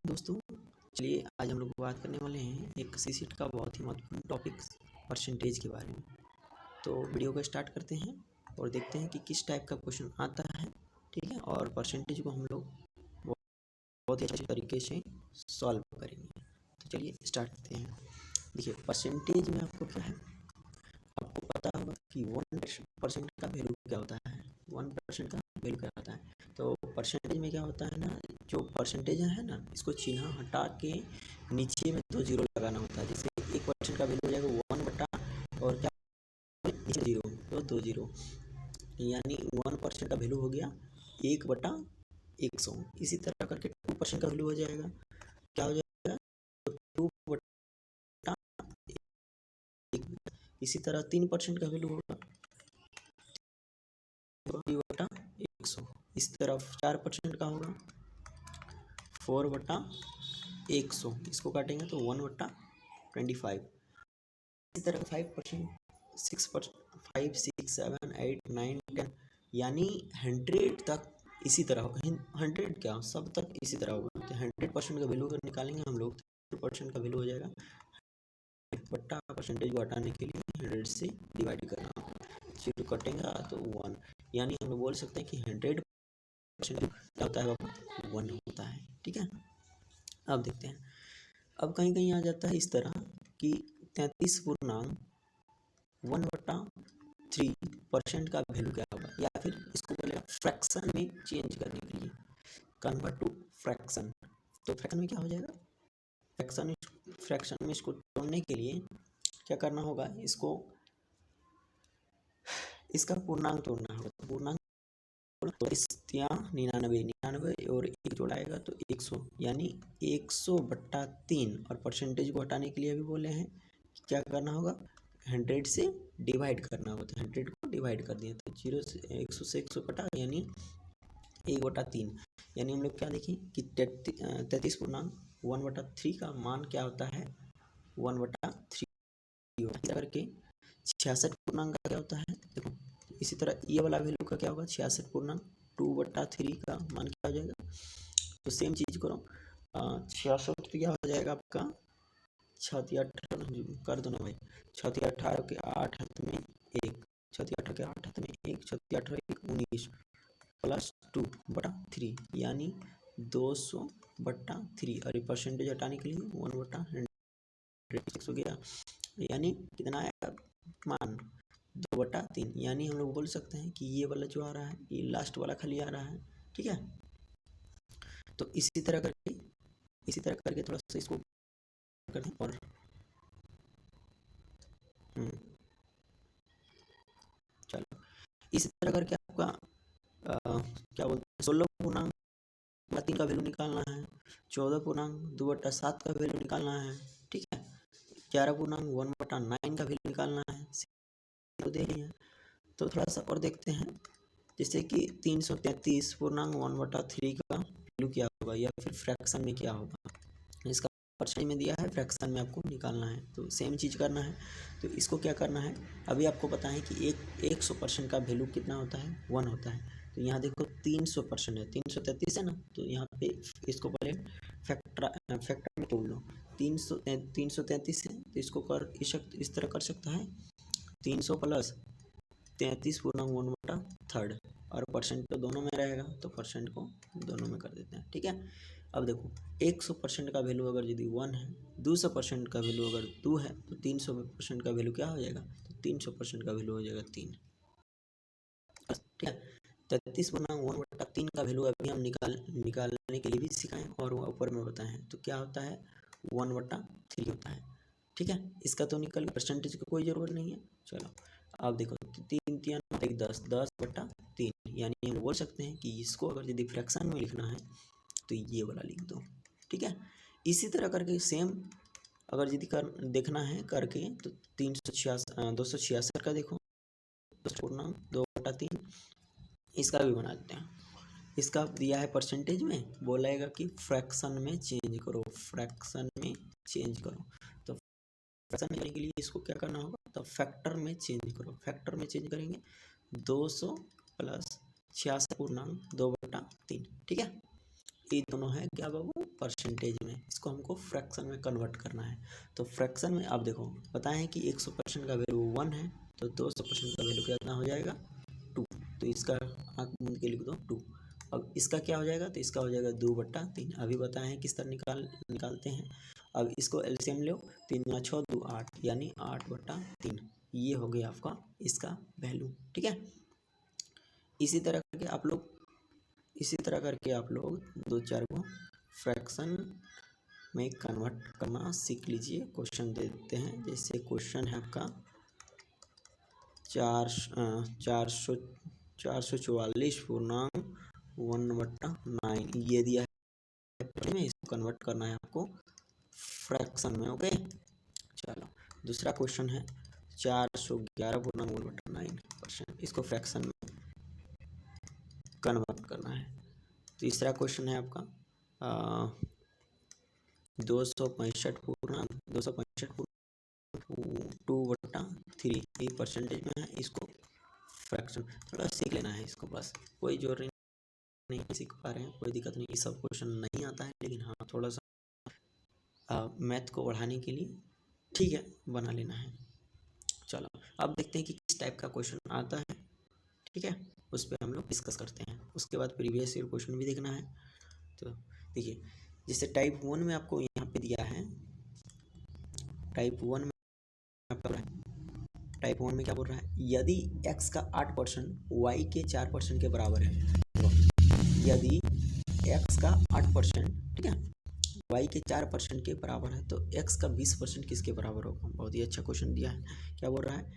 दोस्तों, चलिए आज हम लोग बात करने वाले हैं एक सीसीट का बहुत ही महत्वपूर्ण टॉपिक परसेंटेज के बारे में। तो वीडियो को स्टार्ट करते हैं और देखते हैं कि किस टाइप का क्वेश्चन आता है। ठीक है, और परसेंटेज को हम लोग बहुत ही अच्छे तरीके से सॉल्व करेंगे। तो चलिए स्टार्ट करते हैं। देखिए, परसेंटेज में आपको क्या है, आपको पता होगा कि 1% का वैल्यू क्या होता है। 1% का वैल्यू क्या होता है, तो परसेंटेज में क्या होता है ना, जो परसेंटेज है ना, इसको चिन्ह हटा के नीचे में 2 जीरो लगाना होता है। जैसे 1% का वैल्यू हो जाएगा 1 बटा और क्या नीचे जीरो, तो 2 जीरो, यानी 1% का वैल्यू हो गया 1 बटा 100। इसी तरह करके 2% का वैल्यू हो जाएगा, क्या हो जाएगा, 2 बटा 1। इसी तरह 3% का वैल्यू होगा 2 बटा 100। इस तरफ 4% का होगा 4 बटा 100, इसको काटेंगे तो 1 बटा 25। इसी तरह 5%, 6%, 5, 6, 7, 8, 9, 10, यानी 100 तक इसी तरह, 100 क्या सब तक इसी तरह होगा। तो 100% का वैल्यू अगर निकालेंगे हम लोग, 100% का वैल्यू हो जाएगा बट्टा परसेंटेज को हटाने के लिए 100 से डिवाइड करना होगा, जीरो कटेगा तो 1, यानी हम लोग बोल सकते हैं कि 100% क्या होता है, 1 होता है। ठीक है, अब देखते हैं। अब कहीं कहीं आ जाता है इस तरह कि 33.1/3% का वैल्यू क्या होगा, या फिर इसको बोलेगा फ्रैक्शन में चेंज करने के लिए, कन्वर्ट टू फ्रैक्शन। तो फ्रैक्शन में क्या हो जाएगा, फ्रैक्शन में इसको तोड़ने के लिए क्या करना होगा, इसका पूर्णांक तोड़ना होगा। तो पूर्णांक 99 और 1 जोड़ाएगा तो 100, यानी 100/3। और परसेंटेज को हटाने के लिए भी बोले हैं कि क्या करना होगा, 100 से डिवाइड करना होगा। तो 100 को डिवाइड कर दिया तो 100 से 100 कटा, यानी 1/3। यानी हम लोग क्या देखें कि 33.1/3 का मान क्या होता है, 1/3 करके 66 पूर्णांक का क्या होता है, देखो इसी तरह ये वाला वैल्यू का क्या होगा, 66.2/3 का मान क्या हो जाएगा। तो सेम चीज करो, 66 क्या हो जाएगा आपका, 6×8 कर दो ना भाई, 6×18 के 8 हाथ में 1, 6×18 के 8 हाथ में 1, 6×18 प्लस 2/3, यानी 200/3। और ये परसेंटेज हटाने के लिए 1/100 हो गया, यानी कितना आया मान, 2/3। यानी हम लोग बोल सकते हैं कि ये वाला जो आ रहा है, ये लास्ट वाला खाली आ रहा है। ठीक है, तो इसी तरह करके थोड़ा सा इसको करते हैं। और चलो इसी तरह करके आपका क्या बोलते हैं, 16.3 का वैल्यू निकालना है, 14.2/7 का वैल्यू निकालना है। ठीक है, 11.1/9 का वैल्यू निकालना है। तो दे रही है, तो थोड़ा सा और देखते हैं, जैसे कि 333.1/3 का वैल्यू क्या होगा, या फिर फ्रैक्शन में क्या होगा। इसका परसेंटेज में दिया है, फ्रैक्शन में आपको निकालना है, तो सेम चीज़ करना है। तो इसको क्या करना है, अभी आपको पता है कि 100% का वैल्यू कितना होता है, 1 होता है। तो यहाँ देखो 300% है, 333 है ना, तो यहाँ पे इसको पहले फैक्टर में तोड़ लो। 333 है तो इसको इस तरह कर सकता है, 300 प्लस 33.1/3, और परसेंट तो दोनों में रहेगा, तो परसेंट को दोनों में कर देते हैं। ठीक है, अब देखो 100% का वैल्यू अगर यदि 1 है, 200% का वैल्यू अगर 2 है, तो 300% का वैल्यू क्या हो जाएगा, तो 300% का वैल्यू हो जाएगा 3। ठीक है, 33.1/3 का वैल्यू अभी हम निकालने के लिए भी सिखाएं और ऊपर में बताए हैं। तो क्या होता है, 1/3 होता है। ठीक है, इसका तो निकल, परसेंटेज की कोई ज़रूरत नहीं है। चलो अब देखो, 3×3 = 10, 10/3, यानी हम बोल सकते हैं कि इसको अगर यदि फ्रैक्शन में लिखना है तो ये वाला लिख दो। ठीक है, इसी तरह करके सेम अगर यदि देखना है करके, तो 266 का देखो, 2/3, इसका भी बना देते हैं। इसका दिया है परसेंटेज में, बोलेगा कि फ्रैक्शन में चेंज करो, फ्रैक्शन में चेंज करो। तो फ्रैक्शन में के लिए इसको क्या करना होगा, तो फैक्टर में चेंज करो। फैक्टर में चेंज करेंगे 200 प्लस 66.2/3। ठीक है, ये दोनों है क्या बाबू, परसेंटेज में। इसको हमको फ्रैक्शन में कन्वर्ट करना है। तो फ्रैक्शन में आप देखो बताएं कि 100% का वैल्यू 1 है, तो 200% का वैल्यू कितना हो जाएगा 2। तो इसका आँख मूंद के लिख दो 2। अब इसका क्या हो जाएगा, तो इसका हो जाएगा 2/3। अभी बताएं किस तरह निकालते हैं। अब इसको एलसीएम लो, 3 × 6 = 2 = 8, यानी 8/3। ये हो गया आपका इसका वैल्यू, ठीक है। इसी तरह करके आप लोग 2-4 को फ्रैक्शन में कन्वर्ट करना सीख लीजिए। क्वेश्चन दे देते हैं, जैसे क्वेश्चन है आपका 444.1/9 ये दिया है, में इसको कन्वर्ट करना है आपको फ्रैक्शन में। ओके, चलो दूसरा क्वेश्चन है 411.1/9%, इसको फ्रैक्शन में कन्वर्ट करना है। तीसरा क्वेश्चन है आपका 265.2/3, ये परसेंटेज में है। इसको फ्रैक्शन थोड़ा सीख लेना है, इसको बस कोई जोर नहीं सीख पा रहे हैं कोई दिक्कत नहीं, ये सब क्वेश्चन नहीं आता है, लेकिन हाँ थोड़ा सा मैथ को बढ़ाने के लिए ठीक है बना लेना है। चलो अब देखते हैं कि किस टाइप का क्वेश्चन आता है, ठीक है, उस पर हम लोग डिस्कस करते हैं। उसके बाद प्रीवियस ईयर क्वेश्चन भी देखना है। तो देखिए जैसे टाइप 1 में आपको यहाँ पे दिया है, टाइप 1 में क्या बोल रहा है, यदि x का 8% y के 4% के बराबर है, यदि x का 8%, ठीक है, y के 4% के बराबर है, तो x का 20% किसके बराबर होगा। बहुत ही अच्छा क्वेश्चन दिया है। क्या बोल रहा है,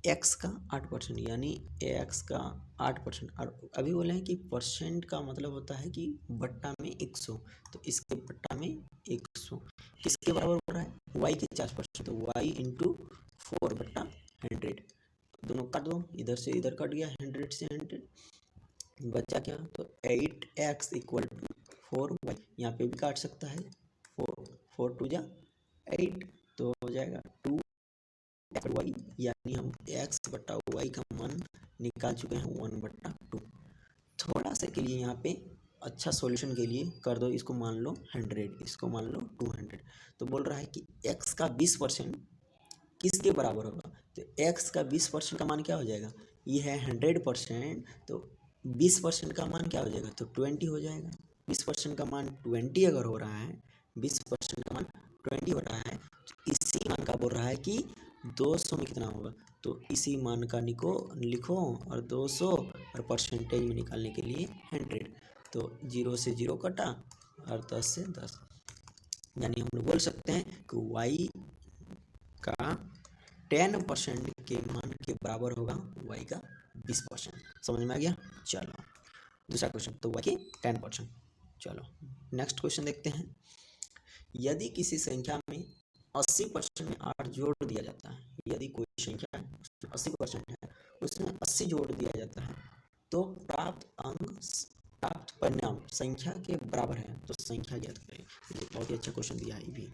x का 8%, यानी x का 8%, और अभी बोले हैं कि परसेंट का मतलब होता है कि बट्टा में 100, तो इसके बट्टा में 100 किसके बराबर हो रहा है, y के 4%, तो y × 4/100। दोनों काट दो, इधर से इधर कट गया, 100 से 100 बचा क्या, तो 8x = 4y, यहाँ पे भी काट सकता है, 4 2 = 8, तो हो जाएगा 2y, यानी हम x/y का मान निकाल चुके हैं 1/2। थोड़ा सा के लिए यहाँ पे अच्छा सॉल्यूशन के लिए कर दो, इसको मान लो 100, इसको मान लो 200। तो बोल रहा है कि x का 20% किसके बराबर होगा, तो x का 20% का मान क्या हो जाएगा, ये है 100%, तो 20% का मान क्या हो जाएगा, तो 20 हो जाएगा। 20% का मान 20 अगर हो रहा है, 20% का मान 20 हो रहा है, तो इसी मान का बोल रहा है कि 200 में कितना होगा, तो इसी मान का लिखो और 200 और परसेंटेज में निकालने के लिए 100, तो 0 से 0 कटा और 10 से 10, यानी हम लोग बोल सकते हैं कि y का 10% के मान के बराबर होगा y का 20%। समझ में आ गया। चलो दूसरा क्वेश्चन, तो y के 10%। चलो नेक्स्ट क्वेश्चन देखते हैं। यदि किसी संख्या में 80% में 8 जोड़ दिया जाता है, यदि कोई संख्या 80% है उसमें 80 जोड़ दिया जाता है, तो प्राप्त परिणाम संख्या के बराबर है, तो संख्या ज्ञात करें। बहुत ही अच्छा क्वेश्चन दिया है। भी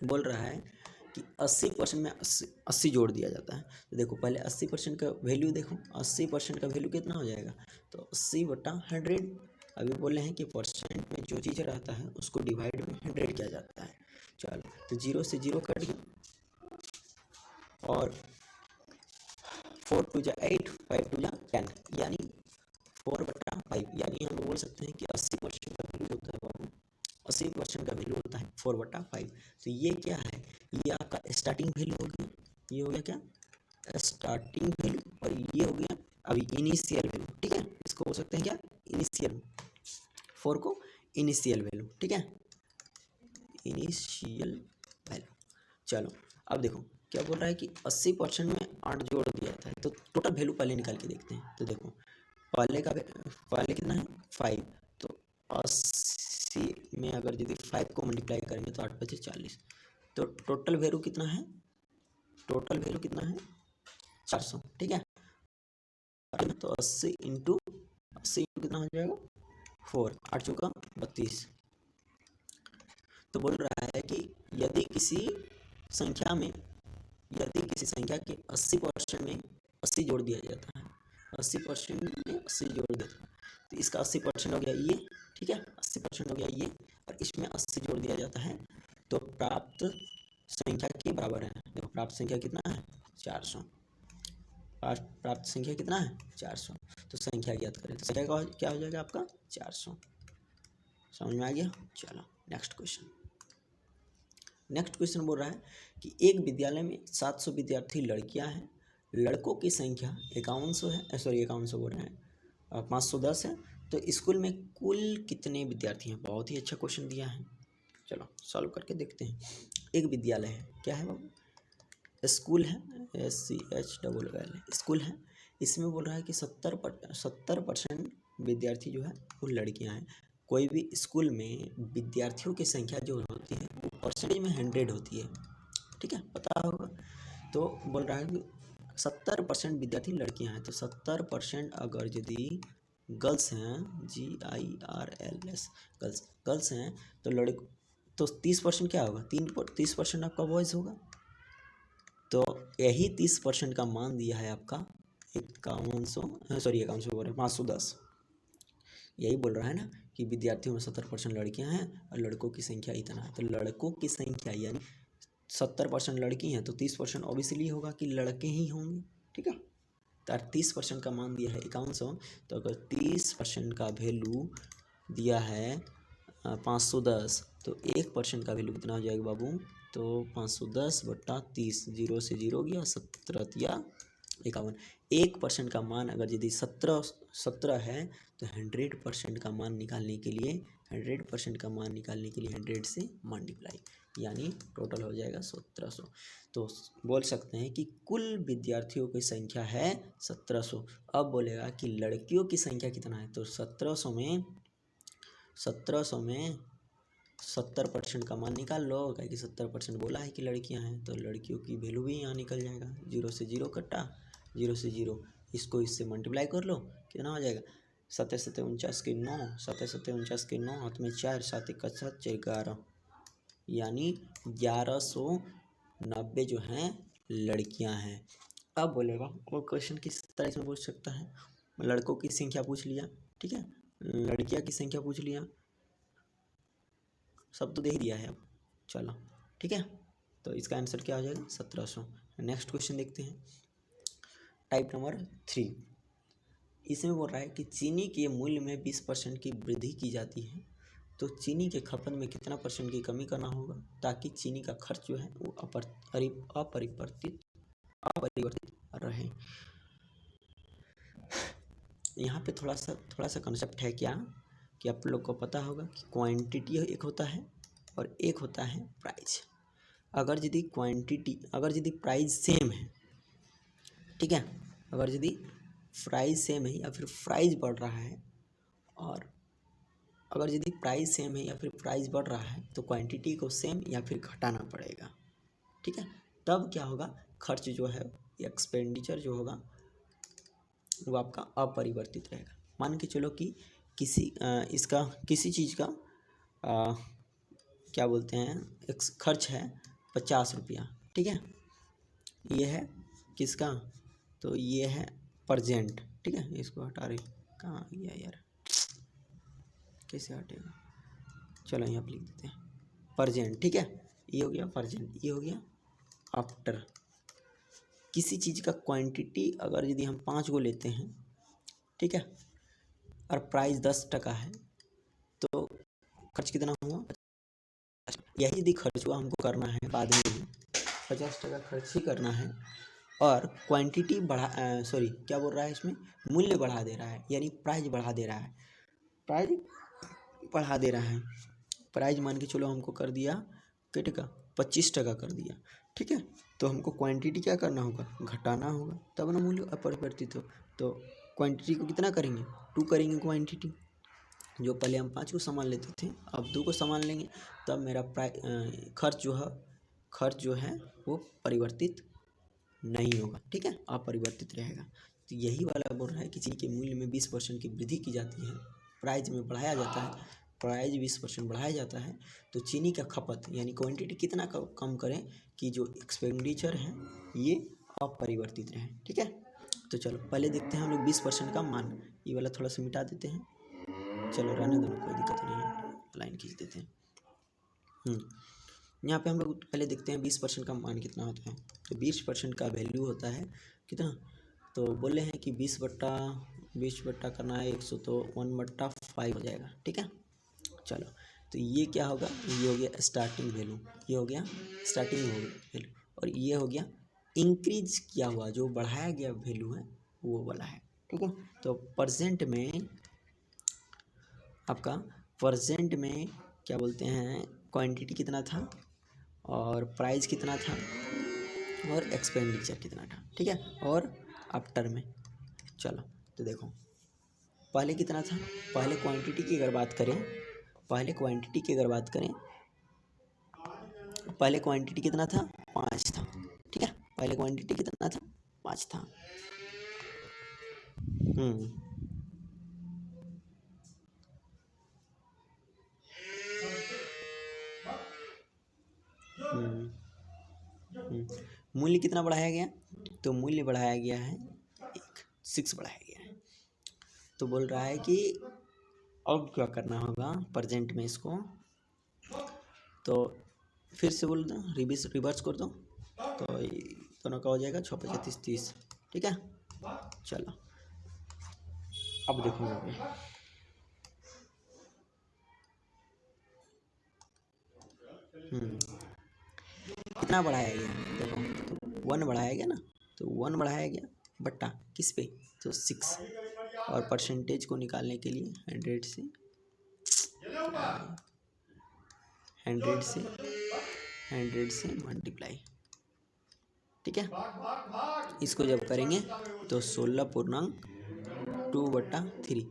बोल रहा है कि 80% में 80 जोड़ दिया जाता है, तो देखो पहले 80% का वैल्यू देखो, 80% का वैल्यू कितना हो जाएगा, तो 80/100। अभी बोले हैं कि परसेंट में जो चीज़ रहता है उसको डिवाइड में 100 किया जाता है। चलो तो 0 से 0 कट गया, और 4 2 = 8, 5 2 = 10, यानी 4/5, यानी हम बोल सकते हैं कि 80% का वैल्यू होता है बाबू, 80% का वैल्यू होता है 4/5। तो ये क्या है, ये आपका स्टार्टिंग वैल्यू हो गया, ये हो गया क्या, स्टार्टिंग वैल्यू, और ये हो गया अभी इनिशियल वैल्यू, ठीक है, इसको बोल सकते हैं क्या, इनिशियल, 4 को इनिशियल वैल्यू, ठीक है, इनिशियल वैल्यू। चलो अब देखो क्या बोल रहा है कि 80% में 8 जोड़ दिया जाता है, तो टोटल वैल्यू पहले निकाल के देखते हैं। तो देखो पहले कितना है 5, तो 80 में अगर यदि 5 को मल्टीप्लाई करेंगे तो 8 × 5 = 40, तो टोटल वैल्यू कितना है, 400, ठीक है। तो 80 × 80 कितना हो जाएगा 4, 8 × 4 = 32। तो बोल रहा है कि यदि किसी संख्या के 80% में 80 जोड़ दिया जाता है, 80% में 80 जोड़ देता है, तो इसका 80% हो गया ये, ठीक है, 80% हो गया ये, और इसमें 80 जोड़ दिया जाता है तो प्राप्त संख्या के बराबर है। देखो प्राप्त संख्या कितना है 400, प्राप्त संख्या कितना है 400। तो संख्या ज्ञात करें, तो संख्या का क्या हो जाएगा आपका 400। समझ में आ गया। चलो नेक्स्ट क्वेश्चन। नेक्स्ट क्वेश्चन बोल रहा है कि एक विद्यालय में 700 विद्यार्थी लड़कियां हैं, लड़कों की संख्या 5100 है, सॉरी 5100 बोल रहे हैं 510 है, तो स्कूल में कुल कितने विद्यार्थी हैं। बहुत ही अच्छा क्वेश्चन दिया है, चलो सॉल्व करके देखते हैं। एक विद्यालय है, क्या है बाबू, स्कूल है, SCHLL स्कूल है। इसमें बोल रहा है कि 70% विद्यार्थी जो है वो लड़कियां हैं। कोई भी स्कूल में विद्यार्थियों की संख्या जो होती है वो परसेंटेज में 100 होती है, ठीक है, पता होगा। तो बोल रहा है कि 70% विद्यार्थी लड़कियां हैं, तो 70% अगर यदि गर्ल्स हैं, GIRLS गर्ल्स हैं, तो 30% क्या होगा, 30% आपका बॉयज़ होगा। तो यही 30% का मान दिया है आपका 5100 बोल रहे 510। यही बोल रहा है ना कि विद्यार्थियों में 70% लड़कियां हैं और लड़कों की संख्या इतना है। तो लड़कों की संख्या यानी 70% लड़की हैं, तो 30% ऑब्वियसली होगा कि लड़के ही होंगे, ठीक है। तो 30% का मान दिया है 5100, तो अगर 30% का वैल्यू दिया है 510, तो 1% का वैल्यू कितना हो जाएगा बाबू, तो 510/30, 0 से 0 गया, 17 या 51। 1% का मान अगर यदि 17 है, तो 100% का मान निकालने के लिए 100 से मल्टीप्लाई, यानी टोटल हो जाएगा 1700। तो बोल सकते हैं कि कुल विद्यार्थियों की संख्या है 1700। अब बोलेगा कि लड़कियों की संख्या कितना है, तो 1700 में 70% का मान निकाल लो, क्या कि 70% बोला है कि लड़कियां हैं, तो लड़कियों की वैल्यू भी यहाँ निकल जाएगा। 0 से 0 कटा, 0 से 0, इसको इससे मल्टीप्लाई कर लो, कितना हो जाएगा 7 7 49 के 9, 7 7 49 के 9, हाथ में 4, 7 1 7 4 11, यानी 1190 जो हैं लड़कियां हैं। अब बोलेगा और क्वेश्चन किस तरह से पूछ सकता है, लड़कों की संख्या पूछ लिया, ठीक है, लड़कियां की संख्या पूछ लिया, सब तो दे ही दिया है अब, चलो ठीक है। तो इसका आंसर क्या हो जाएगा 1700। नेक्स्ट क्वेश्चन देखते हैं, टाइप नंबर 3। इसमें बोल रहा है कि चीनी के मूल्य में 20% की वृद्धि की जाती है, तो चीनी के खपत में कितना % की कमी करना होगा ताकि चीनी का खर्च जो है वो अपरिवर्तित रहे। यहाँ पे थोड़ा सा कंसेप्ट है क्या कि आप लोग को पता होगा कि क्वांटिटी एक होता है और एक होता है प्राइस। अगर यदि प्राइस सेम है, ठीक है, अगर यदि प्राइस सेम है या फिर प्राइस बढ़ रहा है, और अगर यदि प्राइस सेम है या फिर प्राइस बढ़ रहा है, तो क्वांटिटी को सेम या फिर घटाना पड़ेगा, ठीक है। तब क्या होगा, खर्च जो है, एक्सपेंडिचर जो होगा वो आपका अपरिवर्तित रहेगा। मान के चलो कि किसी चीज़ का क्या बोलते हैं, एक खर्च है 50 रुपया, ठीक है, ये है किसका, तो ये है प्रेजेंट, ठीक है, इसको हटा रहे, कहाँ गया यार, कैसे हटेगा, चलो यहाँ पे लिख देते हैं प्रेजेंट, ठीक है, ये हो गया प्रेजेंट, ये हो गया आफ्टर। किसी चीज़ का क्वांटिटी अगर यदि हम 5 को लेते हैं, ठीक है, और प्राइस 10 टका है, तो खर्च कितना हुआ, यही यदि खर्च हुआ हमको करना है बाद में 50 टका खर्च ही करना है, और क्वांटिटी क्या बोल रहा है इसमें, मूल्य बढ़ा दे रहा है, यानी प्राइस बढ़ा दे रहा है, प्राइस मान के चलो हमको कर दिया कितने टका, 25 टका कर दिया, ठीक है। तो हमको क्वांटिटी क्या करना होगा, घटाना होगा, तब ना मूल्य अपरिवर्तित हो। तो क्वांटिटी को कितना करेंगे, 2 करेंगे क्वांटिटी, जो पहले हम 5 को सामान लेते थे अब 2 को सामान लेंगे, तब मेरा खर्च जो है वो परिवर्तित नहीं होगा, ठीक है, अपरिवर्तित रहेगा। तो यही वाला बोल रहा है कि चीनी के मूल्य में 20% की वृद्धि की जाती है, प्राइस में बढ़ाया जाता है, प्राइस 20% बढ़ाया जाता है, तो चीनी का खपत यानी क्वांटिटी कितना कम करें कि जो एक्सपेंडिचर है ये अपरिवर्तित रहे, ठीक है। तो चलो पहले देखते हैं हम लोग 20% का मान। ये वाला थोड़ा सा मिटा देते हैं, चलो रहने दो, कोई दिक्कत नहीं है, लाइन खींच देते हैं। यहाँ पे हम लोग पहले देखते हैं 20% का मान कितना होता है। तो 20% का वैल्यू होता है कितना, तो बोले हैं कि 20 बट्टा करना है 100, तो 1/5 हो जाएगा। ठीक है, चलो तो ये क्या होगा, ये हो गया स्टार्टिंग वैल्यू, ये हो गया स्टार्टिंग वैल्यू, और ये हो गया इंक्रीज किया हुआ, जो बढ़ाया गया वैल्यू है वो वाला है। ठीक है, तो परसेंट में आपका परसेंट में क्या बोलते हैं, क्वांटिटी कितना था और प्राइस कितना था और एक्सपेंडिचर कितना था। ठीक है, और आफ्टर में चलो तो देखो पहले कितना था, पहले क्वांटिटी की अगर बात करें, पहले क्वांटिटी कितना था, 5 था। ठीक है, पहले क्वांटिटी कितना था, 5 था। मूल्य कितना बढ़ाया गया, तो मूल्य बढ़ाया गया है 6 बढ़ाया गया है। तो बोल रहा है कि अब क्या करना होगा प्रेजेंट में इसको, तो फिर से बोल दो, रिवर्स कर दो, तो दोनों का हो जाएगा 6 25 30। ठीक है, चलो अब देखो कितना बढ़ाया गया, देखो तो 1 बढ़ाया गया ना, तो 1 बढ़ाया गया बट्टा किस पे, तो 6, और परसेंटेज को निकालने के लिए 100 से मल्टीप्लाई। ठीक है, इसको जब करेंगे तो 16.2/3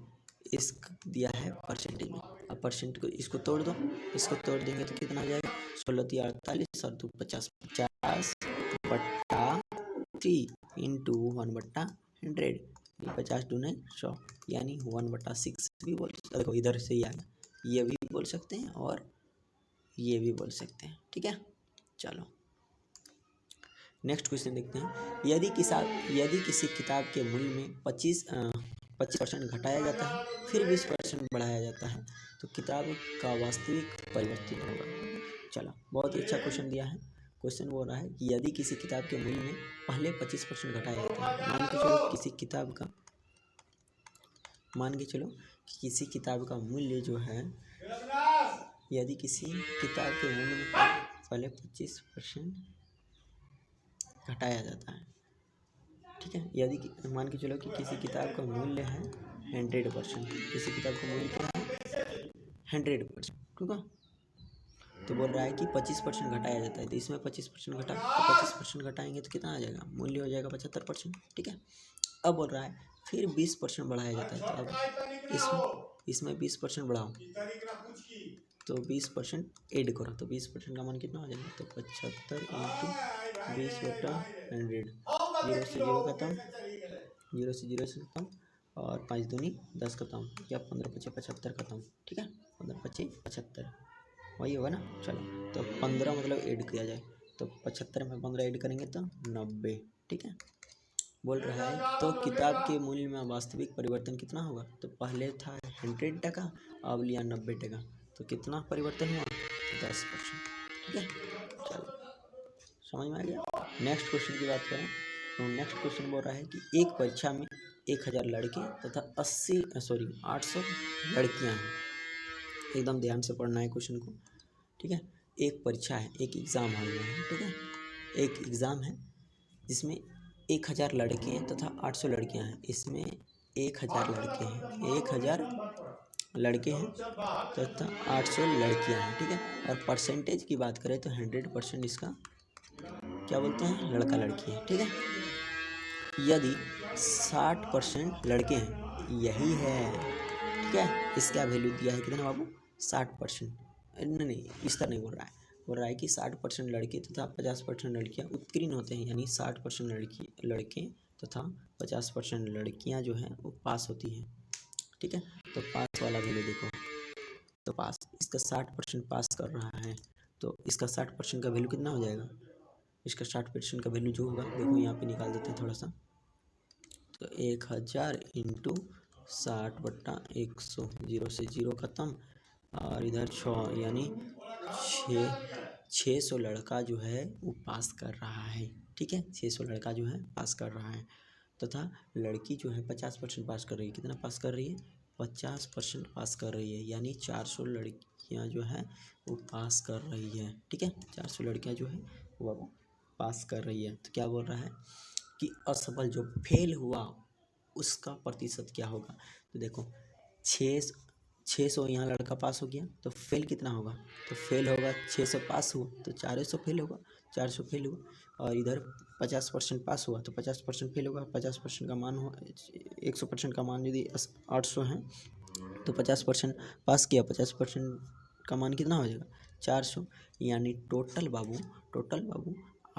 इस दिया है परसेंटेज में। अब परसेंट को इसको तोड़ दो, इसको तोड़ देंगे तो कितना आ जाएगा, 16 × 48 और 2 50, 50/3 इंटू 1/100, 50 दूने 100, यानी 1/6 भी बोल, देखो इधर से ही आएगा, ये भी बोल सकते हैं और ये भी बोल सकते हैं। ठीक है, चलो नेक्स्ट क्वेश्चन देखते हैं। यदि किसी किताब के मूल्य में 25% घटाया जाता है फिर 20% बढ़ाया जाता है तो किताब का वास्तविक परिवर्तन होगा। चलो बहुत ही अच्छा क्वेश्चन दिया है। क्वेश्चन बोल रहा है कि यदि किसी किताब के मूल्य में पहले 25% घटाया जाता है, मान के चलो किसी किताब का मूल्य जो है, यदि किसी किताब के मूल्य में पहले 25% घटाया जाता है। ठीक है, यदि मान के चलो कि किसी किताब का मूल्य है 100%, किसी किताब का मूल्य क्या है 100%। ठीक है, तो बोल रहा है कि 25% घटाया जाता है, तो इसमें 25% घटा, तो 25% घटाएंगे तो कितना आ जाएगा, मूल्य हो जाएगा 75%। ठीक है, अब बोल रहा है फिर 20% बढ़ाया जाता है, तो अब इसमें 20% बढ़ाओ, तो 20% ऐड करो, तो 20% का मान कितना हो जाएगा, तो 75 × 20/100, 0 से 0 खत्म, 0 से 0 से खत्म, और 5 दूनी 10 खत्म, या 15 × 5 = 75 खत्म। ठीक है, 15 × 5 = 75, वही होगा ना। चलो तो 15 मतलब ऐड किया जाए, तो 75 में 15 ऐड करेंगे तो 90। ठीक है, बोल रहा है तो किताब के मूल्य में वास्तविक परिवर्तन कितना होगा, तो पहले था 100 टका, अब लिया 90 टका, तो कितना परिवर्तन हुआ, 10%। ठीक है, चलो समझ में आ गया। नेक्स्ट क्वेश्चन की बात करें तो नेक्स्ट क्वेश्चन बोल रहा है कि एक परीक्षा में 1000 लड़के तथा 800 लड़कियां हैं। एकदम ध्यान से पढ़ना है क्वेश्चन को। ठीक है, एक परीक्षा है, एक एग्ज़ाम हॉल में है। ठीक है, एक एग्ज़ाम है जिसमें 1000 लड़के हैं तथा 800 लड़कियां हैं। इसमें 1000 लड़के हैं, 1000 लड़के हैं तथा 800 लड़कियां हैं। ठीक है, और परसेंटेज की बात करें तो 100% इसका क्या बोलते हैं, लड़का लड़की है। ठीक है, यदि 60% लड़के हैं, यही है। ठीक है, इसका वैल्यू दिया है कितना बाबू, 60%। नहीं, इस तरह नहीं बोल रहा है, बोल रहा है कि 60% लड़के तथा 50% लड़कियां उत्तीर्ण होते हैं, यानी 60% लड़के तथा 50% लड़कियां जो हैं वो पास होती हैं। ठीक है, तो पास वाला वैल्यू देखो, तो पास इसका 60% पास कर रहा है, तो इसका 60% का वैल्यू कितना हो जाएगा, इसका 60% का वैल्यू जो होगा, देखो यहाँ पे निकाल देते हैं थोड़ा सा, तो 1000 इंटू 60/100, 0 से 0 ख़त्म, और इधर 6 यानी 600 लड़का जो है वो पास कर रहा है। ठीक है, 600 लड़का जो है पास कर रहा है, तथा लड़की जो है 50% पास कर रही है। कितना पास कर रही है? 50% पास कर रही है, यानी 400 लड़कियां जो है वो पास कर रही है। ठीक है, 400 लड़कियां जो है वो पास कर रही है। तो क्या बोल रहा है कि असफल जो फेल हुआ उसका प्रतिशत क्या होगा। तो देखो 600 यहाँ लड़का पास हो गया, तो फेल कितना होगा? तो फेल होगा 600 पास हुआ तो 400 फेल होगा, 400 फेल हुआ, और इधर 50% पास हुआ तो 50% फेल होगा। 50% का मान हो 100% का मान यदि 800 है तो 50% पास किया, 50% का मान कितना हो जाएगा? 400, यानी टोटल बाबू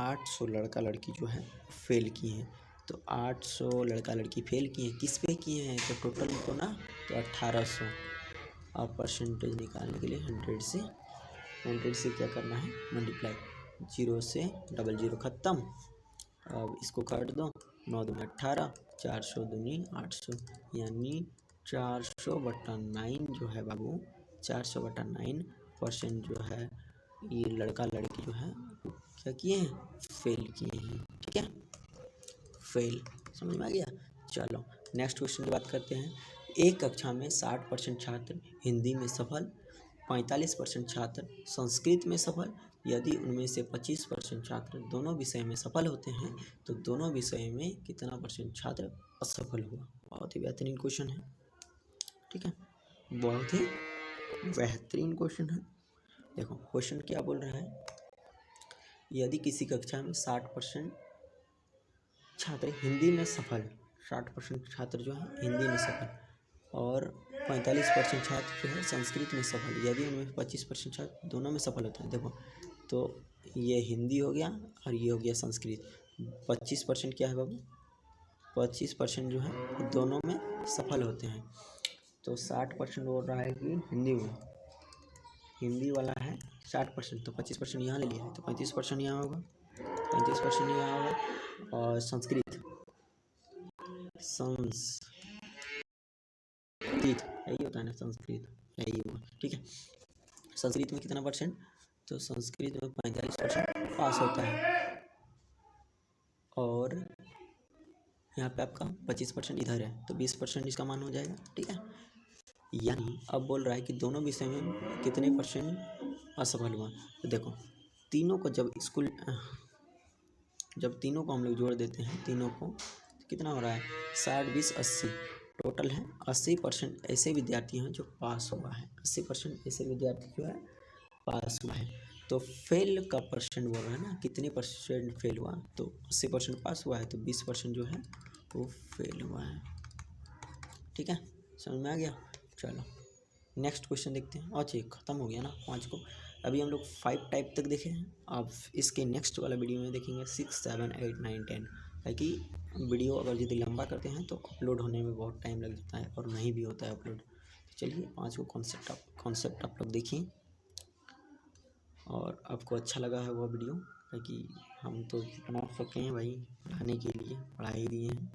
800 लड़का लड़की जो है फेल किए हैं। तो 800 लड़का लड़की फेल किए हैं, किस पे किए हैं? तो टोटल को ना, तो 1800। अब परसेंटेज निकालने के लिए 100 से क्या करना है? मल्टीप्लाई, 0 से 00 ख़त्म। अब इसको काट दो, 9 दूनी 18, 400 दूनी 800, यानी 400/9 जो है बाबू, 400/9% जो है ये लड़का लड़की जो है वो क्या किए हैं? फेल किए हैं। ठीक है, फेल, समझ में आ गया। चलो नेक्स्ट क्वेश्चन की बात करते हैं। एक कक्षा में 60% छात्र हिंदी में सफल, 45% छात्र संस्कृत में सफल। यदि उनमें से 25% छात्र दोनों विषय में सफल होते हैं तो दोनों विषय में कितना % छात्र असफल हुआ। बहुत ही बेहतरीन क्वेश्चन है। ठीक है, बहुत ही बेहतरीन क्वेश्चन है। देखो क्वेश्चन क्या बोल रहा है, यदि किसी कक्षा में 60% छात्र हिंदी में सफल, 60% छात्र जो है हिंदी में सफल, और 45% छात्र जो है संस्कृत में सफल। यदि उनमें 25% छात्र दोनों में सफल होते हैं। देखो तो ये हिंदी हो गया और ये हो गया संस्कृत। 25% क्या है बाबू? 25% जो है दोनों में सफल होते हैं। तो 60% बोल रहा है कि हिंदी वाला है 60%, तो 25% यहाँ ले लिया है, तो 35% यहाँ होगा, 35% यहाँ होगा। और संस्कृत यही होता है ना, संस्कृत यही हुआ। ठीक है, संस्कृत में कितना %? तो संस्कृत में 45% पास होता है, और यहाँ पे आपका 25% इधर है, तो 20% इसका मान हो जाएगा। ठीक है, यानी अब बोल रहा है कि दोनों विषय में कितने % असफल हुआ। तो देखो तीनों को जब तीनों को हम लोग जोड़ देते हैं, तीनों को तो कितना हो रहा है? 60, 20, 80 टोटल है। 80% ऐसे विद्यार्थी हैं जो पास हुआ है, 80% ऐसे विद्यार्थी जो है पास हुआ है। तो फेल का % बोल रहा है ना, कितने % फेल हुआ? तो 80% पास हुआ है, तो 20% जो है वो फेल हुआ है। ठीक है, समझ में आ गया। चलो नेक्स्ट क्वेश्चन देखते हैं। अच्छा ख़त्म हो गया ना 5 को। अभी हम लोग 5 टाइप तक देखे हैं, अब इसके नेक्स्ट वाला वीडियो में देखेंगे 6, 7, 8, 9, 10। ताकि वीडियो अगर यदि लंबा करते हैं तो अपलोड होने में बहुत टाइम लग जाता है और नहीं भी होता है अपलोड। तो चलिए 5 को कॉन्सेप्ट आप लोग देखिए, और आपको अच्छा लगा है वो वीडियो, ताकि हम तो बना सके हैं भाई, पढ़ाने के लिए पढ़ा ही दिए हैं।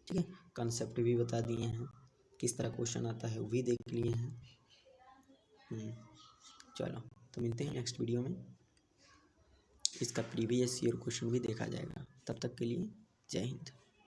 ठीक है, कॉन्सेप्ट भी बता दिए हैं, किस तरह क्वेश्चन आता है वो भी देख लिए हैं। चलो तो मिलते हैं नेक्स्ट वीडियो में, इसका प्रीवियस ईयर क्वेश्चन भी देखा जाएगा। तब तक के लिए जय हिंद।